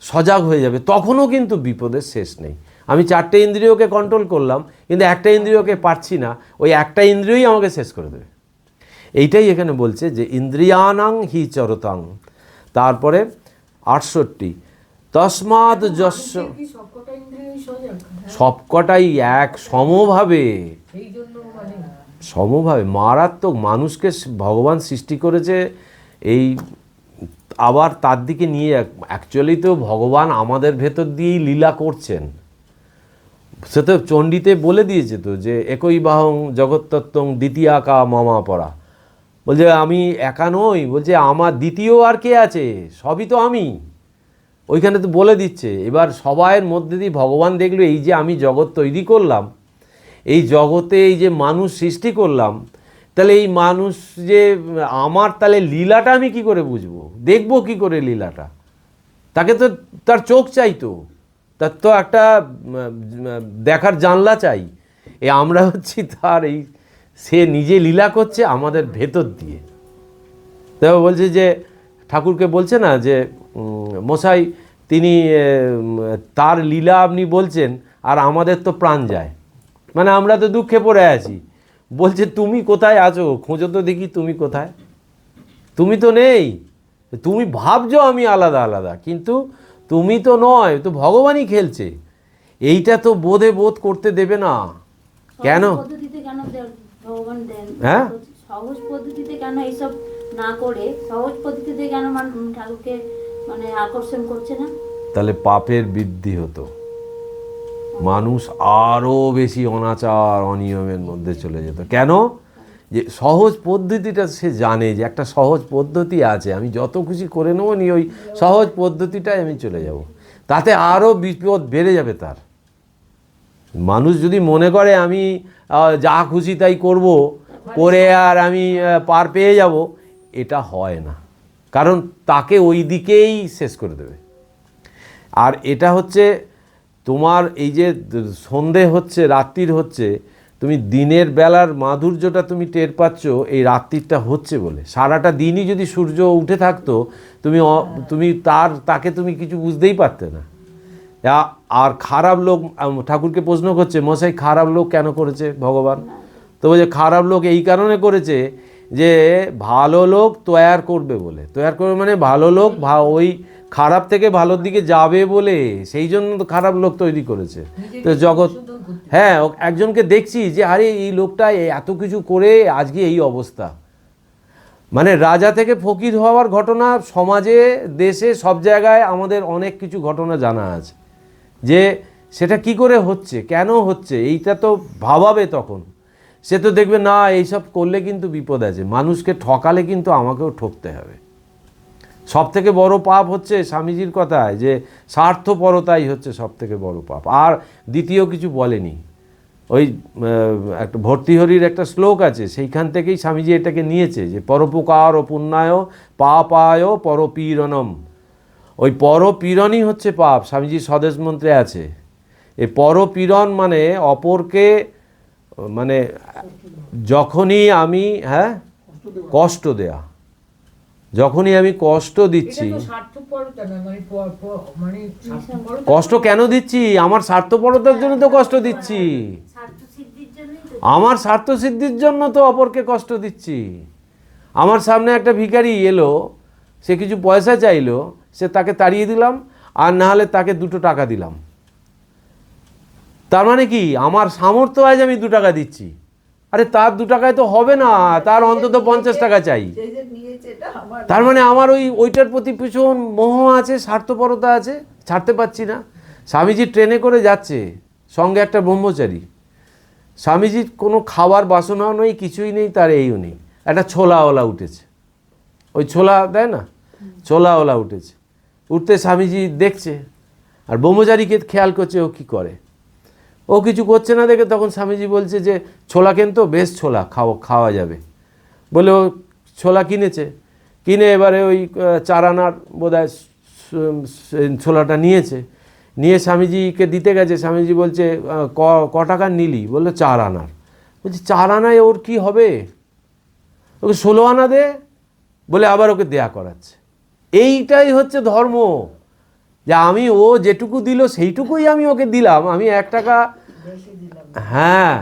[SPEAKER 1] সজাগ হয়ে যাবে, তখনও কিন্তু বিপদের শেষ নেই। আমি 4টে ইন্দ্রিয়কে কন্ট্রোল করলাম, কিন্তু একটা ইন্দ্রিয়কে পারছি না, ওই একটা ইন্দ্রিয়ই আমাকে শেষ করে দেবে। এইটাই এখানে বলছে যে ইন্দ্রিয়ানাং হি চরতাং। তারপরে 68, তস্মাৎ যস্য, সবকটাই এক সমভাবে, মারাত্মক। মানুষকে ভগবান সৃষ্টি করেছে এই, আবার তার দিকে নিয়ে, অ্যাকচুয়ালি তো ভগবান আমাদের ভেতর দিয়েই লীলা করছেন। সে তো চণ্ডীতে বলে দিয়েছে তো যে একই বাহং জগত্তত্ত্বং দ্বিতীয়া কা মামা পড়া, বলছে আমি একা নই, বলছে আমার দ্বিতীয় আর কে আছে, সবই তো আমি। ওইখানে তো বলে দিচ্ছে। এবার সবাইয়ের মধ্যে দিয়ে ভগবান দেখলো, এই যে আমি জগৎ তৈরি করলাম, এই জগতে এই যে মানুষ সৃষ্টি করলাম, তাহলে এই মানুষ যে আমার, তাহলে লীলাটা আমি কি করে বুঝবো, দেখবো কি করে লীলাটা? তাকে তো তার চোখ চাইতো, তার তো একটা দেখার জানলা চাই। আমরা হচ্ছি তার, এই সে নিজে লীলা করছে আমাদের ভেতর দিয়ে। তাই বলছে যে ঠাকুরকে বলছে না যে মশাই, তিনি তার লীলা আপনি বলছেন, আর আমাদের তো প্রাণ যায়, মানে আমরা তো দুঃখে পড়ে আছি। বলছে তুমি কোথায় আছো, খোঁজো তো দেখি তুমি কোথায়। তুমি তো নেই, তুমি ভাবছো আমি আলাদা আলাদা, কিন্তু তুমি তো নয়, তো ভগবানই খেলছে। এইটা তো বোধ করতে দেবে না। কেন? হ্যাঁ,
[SPEAKER 2] সহজ পদ্ধতিতে কেন এইসব না করে সহজ পদ্ধতিতে কেন ঠাকুরকে মানে আকর্ষণ করছে না?
[SPEAKER 1] তাহলে পাপের বৃদ্ধি হতো, মানুষ আরও বেশি অনাচার অনিয়মের মধ্যে চলে যেত। কেন? যে সহজ পদ্ধতিটা সে জানে যে একটা সহজ পদ্ধতি আছে, আমি যত খুশি করে নেবো, নি ওই সহজ পদ্ধতিটাই আমি চলে যাব, তাতে আরও বিপদ বেড়ে যাবে তার। মানুষ যদি মনে করে আমি যা খুশি তাই করব, করে আর আমি পার পেয়ে যাব, এটা হয় না, কারণ তাকে ওই দিকেই শেষ করে দেবে। আর এটা হচ্ছে তোমার এই যে সন্ধে হচ্ছে, রাত্রির হচ্ছে, তুমি দিনের বেলার মাধুর্যটা তুমি টের পাচ্ছ এই রাত্রিটা হচ্ছে বলে। সারাটা দিনই যদি সূর্য উঠে থাকতো, তুমি তাকে তুমি কিছু বুঝতেই পারতে না। আর খারাপ লোক, ঠাকুরকে প্রশ্ন করছে, মশাই খারাপ লোক কেন করেছে ভগবান? তো বলছে খারাপ লোক এই কারণে করেছে যে ভালো লোক তৈয়ার করবে বলে। তৈয়ার করবে মানে ভালো লোক ওই খারাপ থেকে ভালোর দিকে যাবে বলে, সেই জন্য তো খারাপ লোক তৈরি করেছে। তো জগৎ, হ্যাঁ, একজনকে দেখছি যে আরে এই লোকটা এত কিছু করে আজকে এই অবস্থা। মানে রাজা থেকে ফকির হওয়ার ঘটনা সমাজে, দেশে, সব জায়গায় আমাদের অনেক কিছু ঘটনা জানা আছে, যে সেটা কি করে হচ্ছে, কেন হচ্ছে, এইটা তো ভাবাবে। তখন সে তো দেখবে না এইসব করলে কিন্তু বিপদ আছে, মানুষকে ঠকালে কিন্তু আমাকেও ঠকতে হবে। সব থেকে বড় পাপ হচ্ছে স্বামীজির কথায় যে স্বার্থপরতাই হচ্ছে সব থেকে বড় পাপ, আর দ্বিতীয় কিছু বলেনি। ওই একটা ভর্তৃহরির একটা শ্লোক আছে, সেইখান থেকেই স্বামীজি এটাকে নিয়েছে, যে পরোপকার ও পুণ্যায় পাপায় পরপীড়নম। ওই পরপীড়নই হচ্ছে পাপ, স্বামীজির স্বদেশ মন্ত্রে আছে। এই পরপীড়ন মানে অপরকে, মানে যখনই আমি কষ্ট দেয়া, যখনই আমি কষ্ট দিচ্ছি, কষ্ট কেন দিচ্ছি? আমার স্বার্থপরতার জন্য তো কষ্ট দিচ্ছি, আমার স্বার্থ সিদ্ধির জন্য তো অপরকে কষ্ট দিচ্ছি। আমার সামনে একটা ভিখারি এলো, সে কিছু পয়সা চাইলো, সে তাকে তাড়িয়ে দিলাম, আর না হলে তাকে 2 টাকা দিলাম। তার মানে কি আমার সামর্থ্য আজ আমি 2 টাকা দিচ্ছি, আরে তার 2 টাকায় তো হবে না, তার অন্তত 50 টাকা চাই। তার মানে আমার ওইটার প্রতি ভীষণ মোহ আছে, স্বার্থপরতা আছে, ছাড়তে পারছি না। স্বামীজি ট্রেনে করে যাচ্ছে, সঙ্গে একটা ব্রহ্মচারী। স্বামীজির কোনো খাবার বাসনাও নেই, কিছুই নেই, তার এইও নেই। একটা ছোলাওয়ালা উঠেছে, ওই ছোলা দেয় না, ছোলাওয়ালা উঠেছে। উঠতে স্বামীজি দেখছে, আর ব্রহ্মচারীকে খেয়াল করছে ও কী করে। ও কিছু করছে না দেখে তখন স্বামীজি বলছে যে ছোলা কেনতো, বেশ ছোলা, খাওয়া যাবে বলে ও ছোলা কিনেছে। কিনে এবারে ওই 4 আনার বোধহয় ছোলাটা নিয়েছে, নিয়ে স্বামীজিকে দিতে গেছে। স্বামীজি বলছে ক টাকার নিলি? বললো 4 আনার। বলছে 4 আনায় ওর কি হবে, ওকে 16 আনা দে, বলে আবার ওকে দেয়া করাচ্ছে। এইটাই হচ্ছে ধর্ম, যে আমি ও যেটুকু দিল সেইটুকুই আমি ওকে দিলাম, আমি 1 টাকা। হ্যাঁ,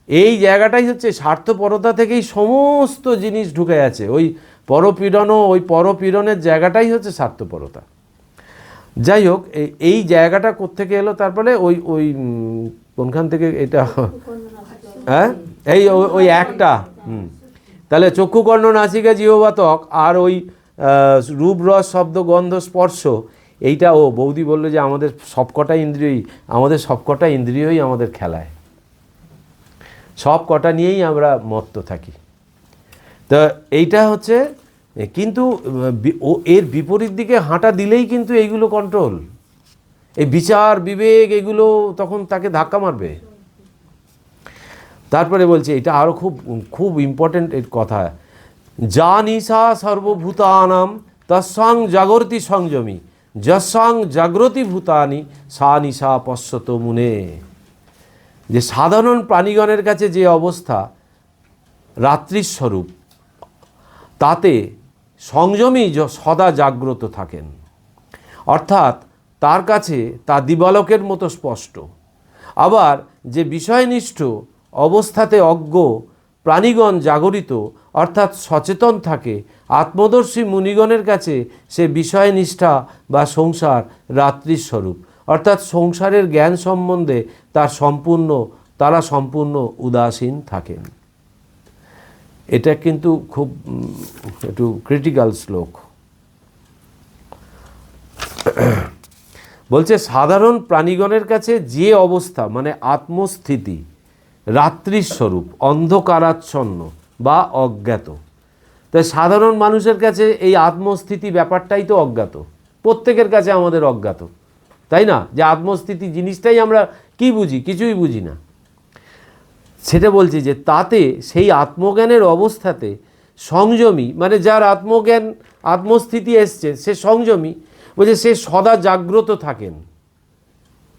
[SPEAKER 1] এই জায়গাটাই হচ্ছে স্বার্থপরতা থেকেই সমস্ত জিনিস ঢুকে আছে। ওই পরপীড়নও, ওই পরপীড়নের জায়গাটাই হচ্ছে স্বার্থপরতা। যাই হোক, এই জায়গাটা কোত্থেকে এলো? তারপরে ওই কোনখান থেকে এটা, হ্যাঁ, ওই একটা তাহলে চক্ষু কর্ণ নাসিকা জিহ্বা ত্বক, আর ওই রূপ রস শব্দ গন্ধ স্পর্শ, এইটা ও বৌদি বললো যে আমাদের সবকটা ইন্দ্রিয়ই আমাদের খেলায়, সব কটা নিয়েই আমরা মত্ত থাকি। তো এইটা হচ্ছে, কিন্তু এর বিপরীত দিকে হাঁটা দিলেই কিন্তু এইগুলো কন্ট্রোল, এই বিচার বিবেক এগুলো তখন তাকে ধাক্কা মারবে। তারপরে বলছে এটা আরও খুব ইম্পর্টেন্ট এর কথা, যা নিশা সর্বভূতানাম তৎসং জাগরতি সংযমী যৎসং জাগ্রতি ভূতানি সা নিশা পশ্যত মুনে। যে সাধারণ প্রাণীগণের কাছে যে অবস্থা রাত্রির স্বরূপ, তাতে সংযমী সদা জাগ্রত থাকেন, অর্থাৎ তার কাছে তা দিবালোকের মতো স্পষ্ট। আবার যে বিষয়নিষ্ঠ অবস্থাতে অজ্ঞ প্রাণীগণ জাগরিত অর্থাৎ সচেতন থাকে, আত্মদর্শী মুনিগণের কাছে সে বিষয়নিষ্ঠা বা সংসার রাত্রির স্বরূপ, অর্থাৎ সংসারের জ্ঞান সম্বন্ধে তারা সম্পূর্ণ উদাসীন থাকেন। এটা কিন্তু খুব একটু ক্রিটিক্যাল শ্লোক। বলছে সাধারণ প্রাণীগণের কাছে যে অবস্থা মানে আত্মস্থিতি রাত্রির স্বরূপ, অন্ধকারাচ্ছন্ন বা অজ্ঞাত। তাই সাধারণ মানুষের কাছে এই আত্মস্থিতি ব্যাপারটাই তো অজ্ঞাত, প্রত্যেকের কাছে আমাদের অজ্ঞাত, তাই না? যে আত্মস্থিতি জিনিসটাই আমরা কি বুঝি, কিছুই বুঝি না। সেটা বলছি যে তাতে সেই আত্মজ্ঞানের অবস্থাতে সংযমী, মানে যার আত্মজ্ঞান আত্মস্থিতি এসছে সে সংযমী, বলছে সে সদা জাগ্রত থাকেন।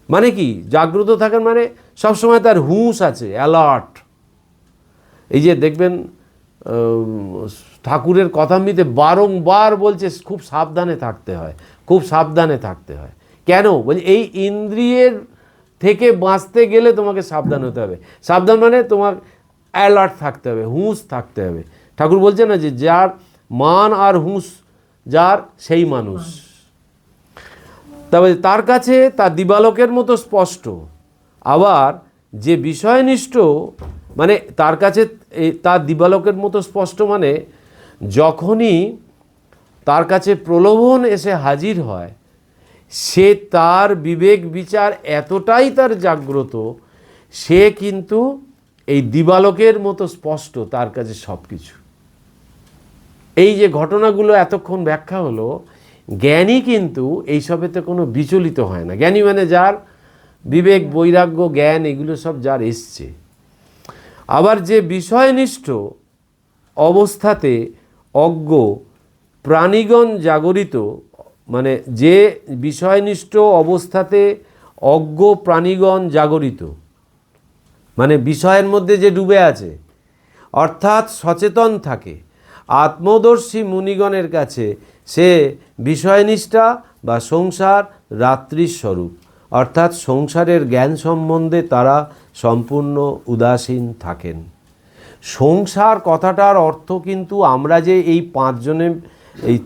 [SPEAKER 1] মানে কি জাগ্রত থাকেন? মানে সবসময় তার হুঁশ আছে, অ্যালার্ট। এই যে দেখবেন ঠাকুরের কথামৃতে বারংবার বলছে খুব সাবধানে থাকতে হয়, খুব সাবধানে থাকতে হয়। কেন? বলছে এই ইন্দ্রিয়ের থেকে বাঁচতে গেলে তোমাকে সাবধান হতে হবে। সাবধান মানে তোমার অ্যালার্ট থাকতে হবে, হুঁশ থাকতে হবে। ঠাকুর বলছে না যে যার মান আর হুঁশ যার সেই মানুষ, তবে তার কাছে তা দিবালোকের মতো স্পষ্ট। আবার যে বিষয়নিষ্ঠ, মানে তার কাছে তার দিবালোকের মতো স্পষ্ট, মানে যখনই তার কাছে প্রলোভন এসে হাজির হয়, সে তার বিবেক বিচার এতটাই তার জাগ্রত, সে কিন্তু এই দিবালোকের মতো স্পষ্ট তার কাছে সব কিছু। এই যে ঘটনাগুলো এতক্ষণ ব্যাখ্যা হলো, জ্ঞানী কিন্তু এইসবেতে কোনো বিচলিত হয় না। জ্ঞানী মানে যার বিবেক, বৈরাগ্য, জ্ঞান এগুলো সব যার এসছে। আবার যে বিষয়নিষ্ঠ অবস্থাতে অজ্ঞ প্রাণীগণ জাগরিত, মানে যে বিষয়নিষ্ঠ অবস্থাতে অজ্ঞ প্রাণীগণ জাগরিত, মানে বিষয়ের মধ্যে যে ডুবে আছে, অর্থাৎ সচেতন থাকে, আত্মদর্শী মুনিগণের কাছে সে বিষয়নিষ্ঠা বা সংসার রাত্রির স্বরূপ, অর্থাৎ সংসারের জ্ঞান সম্বন্ধে তারা সম্পূর্ণ উদাসীন থাকেন। সংসার কথাটার অর্থ কিন্তু আমরা যে এই পাঁচজনে, এই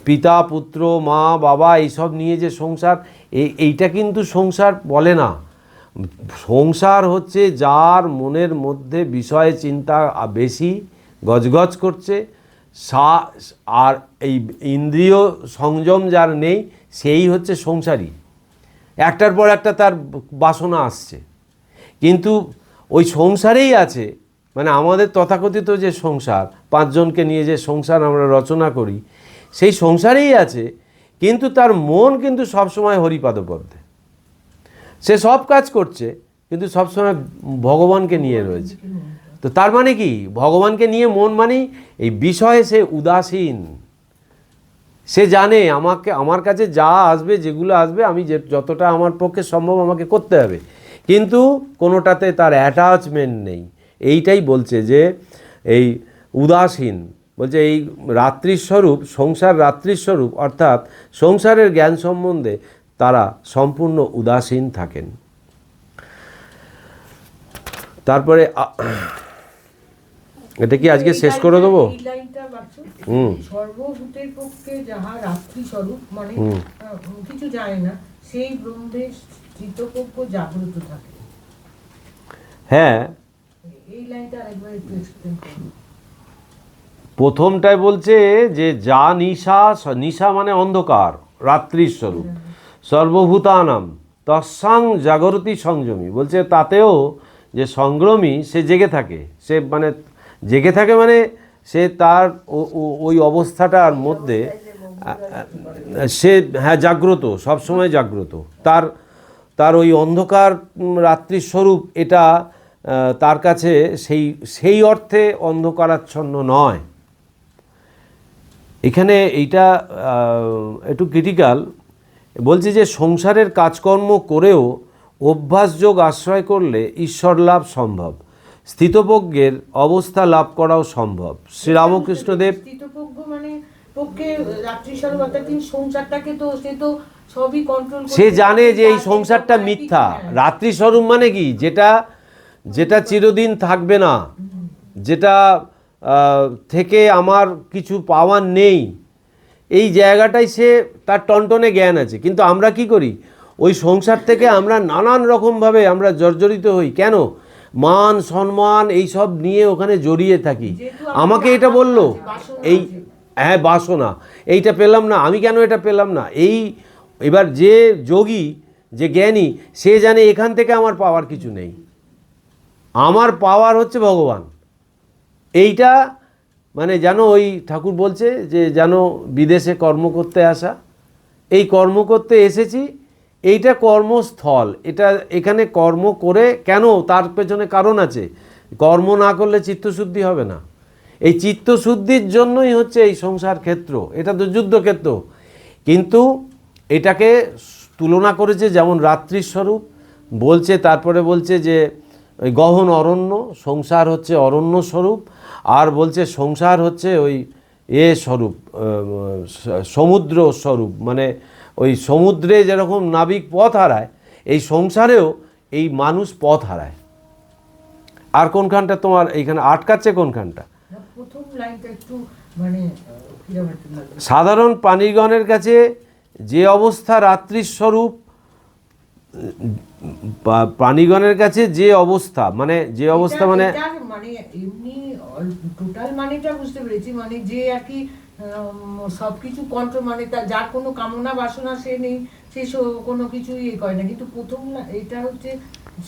[SPEAKER 1] পিতা, পুত্র, মা, বাবা এইসব নিয়ে যে সংসার, এইটা কিন্তু সংসার বলে না। সংসার হচ্ছে যার মনের মধ্যে বিষয় চিন্তা বেশি গজগজ করছে, আর এই ইন্দ্রিয় সংযম যার নেই, সেই হচ্ছে সংসারী। একটার পর একটা তার বাসনা আসছে, কিন্তু ওই সংসারেই আছে, মানে আমাদের তথাকথিত যে সংসার, পাঁচজনকে নিয়ে যে সংসার আমরা রচনা করি, সেই সংসারেই আছে, কিন্তু তার মন কিন্তু সবসময় হরিপাদপদ্মে। সে সব কাজ করছে, কিন্তু সবসময় ভগবানকে নিয়ে রয়েছে। তো তার মানে কি, ভগবানকে নিয়ে মন মানেই এই বিষয়ে সে উদাসীন। সে জানে আমার কাছে যা আসবে, যেগুলো আসবে, আমি যতটা আমার পক্ষে সম্ভব আমাকে করতে হবে, কিন্তু কোনোটাতে তার অ্যাটাচমেন্ট নেই। এইটাই বলছে যে এই উদাসীন, বলছে এই রাত্রিস্বরূপ, সংসার রাত্রিস্বরূপ, অর্থাৎ সংসারের জ্ঞান সম্বন্ধে তারা সম্পূর্ণ উদাসীন থাকেন। তারপরে এটা কি আজকে শেষ করে দেবো?
[SPEAKER 3] সর্বভূতের পক্ষে যাহা রাত্রি স্বরূপ, মানে কিছু যায় না, সেই ব্রহ্মে চিত্তপক্ষ জাগ্রত থাকে।
[SPEAKER 1] হ্যাঁ,
[SPEAKER 3] এই লাইনটা আরেকবার একটু এক্সপ্লেন করুন।
[SPEAKER 1] প্রথমটায় বলছে যে যা নিশা মানে অন্ধকার, রাত্রির স্বরূপ, সর্বভূতানাম তৎসাং জাগরতি সংযমী, বলছে তাতেও যে সংগ্রামী সে জেগে থাকে, সে মানে জেগে থাকে, মানে সে তার ওই অবস্থাটার মধ্যে সে জাগ্রত, সবসময় জাগ্রত। তার ওই অন্ধকার রাত্রির স্বরূপ, এটা তার কাছে সেই অর্থে অন্ধকারাচ্ছন্ন নয়। এখানে এইটা একটু ক্রিটিক্যাল। বলছে যে সংসারের কাজকর্ম করেও অভ্যাসযোগ আশ্রয় করলে ঈশ্বর লাভ সম্ভব, স্থিতপ্রজ্ঞের অবস্থা লাভ করাও সম্ভব। শ্রীরামকৃষ্ণদেব
[SPEAKER 3] স্থিতপ্রজ্ঞ মানে পক্ষে রাত্রি স্বরূপ, অর্থাৎ সংসারটাকে তো সে তো সবই কন্ট্রোল করে,
[SPEAKER 1] সে জানে যে এই সংসারটা মিথ্যা। রাত্রি স্বরূপ মানে কি, যেটা চিরদিন থাকবে না, যেটা থেকে আমার কিছু পাওয়ার নেই, এই জায়গাটাই সে তার টনটনে জ্ঞান আছে। কিন্তু আমরা কি করি, ওই সংসার থেকে আমরা নানান রকমভাবে আমরা জর্জরিত হই। কেন? মান সম্মান এইসব নিয়ে ওখানে জড়িয়ে থাকি। আমাকে এটা বললো, এই হ্যাঁ বাসনা, এইটা পেলাম না, আমি কেন এটা পেলাম না। এবার যে যোগী, যে জ্ঞানী, সে জানে এখান থেকে আমার পাওয়ার কিছু নেই, আমার পাওয়ার হচ্ছে ভগবান। এইটা মানে যেন ওই ঠাকুর বলছে যে যেন বিদেশে কর্ম করতে আসা, এই কর্ম করতে এসেছি, এইটা কর্মস্থল, এখানে কর্ম করে কেন, তার পেছনে কারণ আছে। কর্ম না করলে চিত্তশুদ্ধি হবে না। এই চিত্তশুদ্ধির জন্যই হচ্ছে এই সংসার ক্ষেত্র, এটা তো যুদ্ধক্ষেত্র। কিন্তু এটাকে তুলনা করেছে যেমন রাত্রির স্বরূপ বলছে, তারপরে বলছে যে ওই গহন অরণ্য, সংসার হচ্ছে অরণ্য স্বরূপ, আর বলছে সংসার হচ্ছে ওই স্বরূপ, সমুদ্র স্বরূপ, মানে ওই সমুদ্রে যেরকম নাবিক পথ হারায়, এই সংসারেও এই মানুষ পথ হারায়। আর কোনখানটা তোমার এইখানে আটকাচ্ছে, কোনখানটা?
[SPEAKER 3] প্রথম লাইনটা একটু মানে
[SPEAKER 1] সাধারণ প্রাণীগণের কাছে যে অবস্থা রাত্রির স্বরূপ প্রাণীগণের কাছে যে অবস্থা, মানে যে অবস্থা মানে
[SPEAKER 3] এটার মানে এমনি টোটাল মানেটা বুঝতে পেরেছি, মানে যে আর কি সবকিছু কন্ট্রোল, মানে যার কোনো কামনা বাসনা সে নেই, সে কোনো কিছু ইয়ে করে না, কিন্তু প্রথম এটা হচ্ছে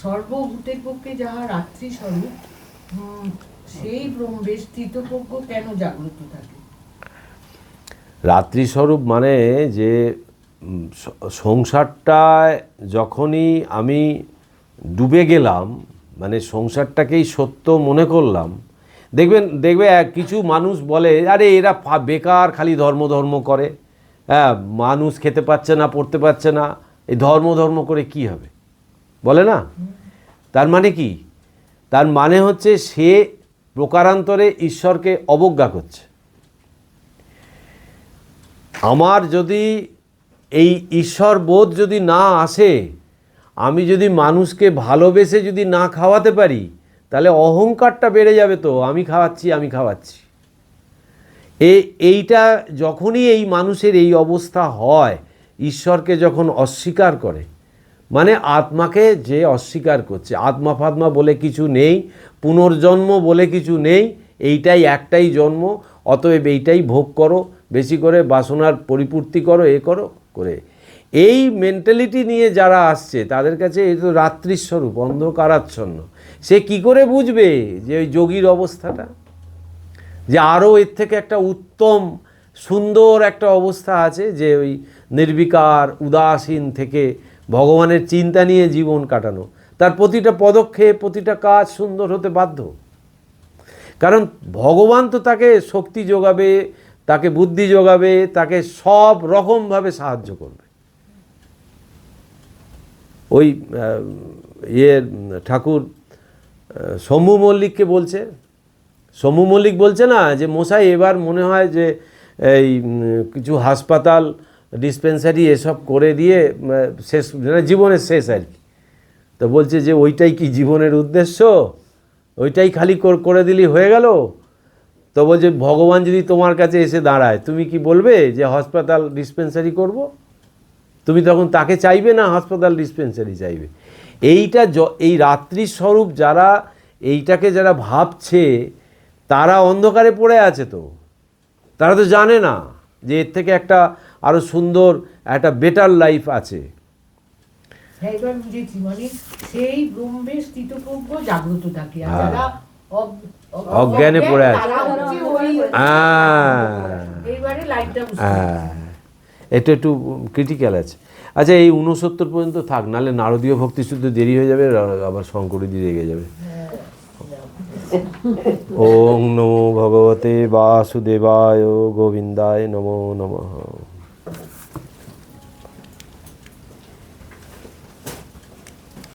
[SPEAKER 3] সর্বভূতের পক্ষে যাহা রাত্রি স্বরূপ সেই ব্রহ্মের স্থিতপ্রজ্ঞ কেন জাগ্রত থাকে?
[SPEAKER 1] রাত্রি স্বরূপ মানে যে সংসারটায় যখনই আমি ডুবে গেলাম, মানে সংসারটাকেই সত্য মনে করলাম, দেখবে কিছু মানুষ বলে আরে এরা বেকার খালি ধর্ম ধর্ম করে, হ্যাঁ মানুষ খেতে পাচ্ছে না, পড়তে পারছে না, এই ধর্ম ধর্ম করে কি হবে বলে না। তার মানে কি? তার মানে হচ্ছে সে প্রকারান্তরে ঈশ্বরকে অবজ্ঞা করছে। আমার যদি এই ঈশ্বর বোধ যদি না আসে, আমি যদি মানুষকে ভালোবেসে যদি না খাওয়াতে পারি, তাহলে অহংকারটা বেড়ে যাবে। তো আমি খাওয়াচ্ছি এইটা যখনই এই মানুষের এই অবস্থা হয়, ঈশ্বরকে যখন অস্বীকার করে, মানে আত্মাকে যে অস্বীকার করছে, আত্মা ফাত্মা বলে কিছু নেই, পুনর্জন্ম বলে কিছু নেই, এইটাই একটাই জন্ম, অতএব এইটাই ভোগ করো, বেশি করে বাসনার পরিপূর্তি করো, করো করে এই মেন্টালিটি নিয়ে যারা আসছে তাদের কাছে এই তো রাত্রির স্বরূপ, অন্ধকারাচ্ছন্ন। সে কি করে বুঝবে যে ওই যোগীর অবস্থাটা, যে আরও এর থেকে একটা উত্তম সুন্দর একটা অবস্থা আছে, যে ওই নির্বিকার উদাসীন থেকে ভগবানের চিন্তা নিয়ে জীবন কাটানো, তার প্রতিটা পদক্ষেপ প্রতিটা কাজ সুন্দর হতে বাধ্য। কারণ ভগবান তো তাকে শক্তি যোগাবে, তাকে বুদ্ধি যোগাবে, তাকে সব রকমভাবে সাহায্য করবে। ওই ঠাকুর শম্ভু মল্লিককে বলছে, শম্ভু মল্লিক বলছে না যে মশাই এবার মনে হয় যে এই কিছু হাসপাতাল ডিসপেন্সারি এসব করে দিয়ে শেষ, জীবনের শেষ আর কি। তো বলছে যে ওইটাই কি জীবনের উদ্দেশ্য? ওইটাই খালি করে দিলি হয়ে গেল? তো বলছে ভগবান যদি তোমার কাছে এসে দাঁড়ায়, তুমি কি বলবে যে হাসপাতাল ডিসপেন্সারি করব? তুমি তখন তাকে চাইবে না হাসপাতাল ডিসপেন্সারি চাইবে। এইটা এই রাত্রি স্বরূপ যারা এইটাকে যারা ভাবছে, তারা অন্ধকারে পড়ে আছে। তো তারা তো জানে না যে এর থেকে একটা আরও সুন্দর একটা বেটার লাইফ আছে।
[SPEAKER 3] হ্যাঁ, এবার বুঝেছি, মানে সেই ব্রহ্মের স্থিতপ্রজ্ঞ জাগ্রত থাকে, আর যারা
[SPEAKER 1] অজ্ঞানে পড়ে আছে,
[SPEAKER 3] এইবারে লাইটটা
[SPEAKER 1] এটা একটু ক্রিটিক্যাল আছে। আচ্ছা, এই 69 পর্যন্ত থাক, নাহলে নারদীয় ভক্তি শুদ্ধ দেরি হয়ে যাবে, আবার শঙ্করী রেগে যাবে। ওং নমো ভগবতে বাসুদেবায় গোবিন্দায় নমো নমঃ।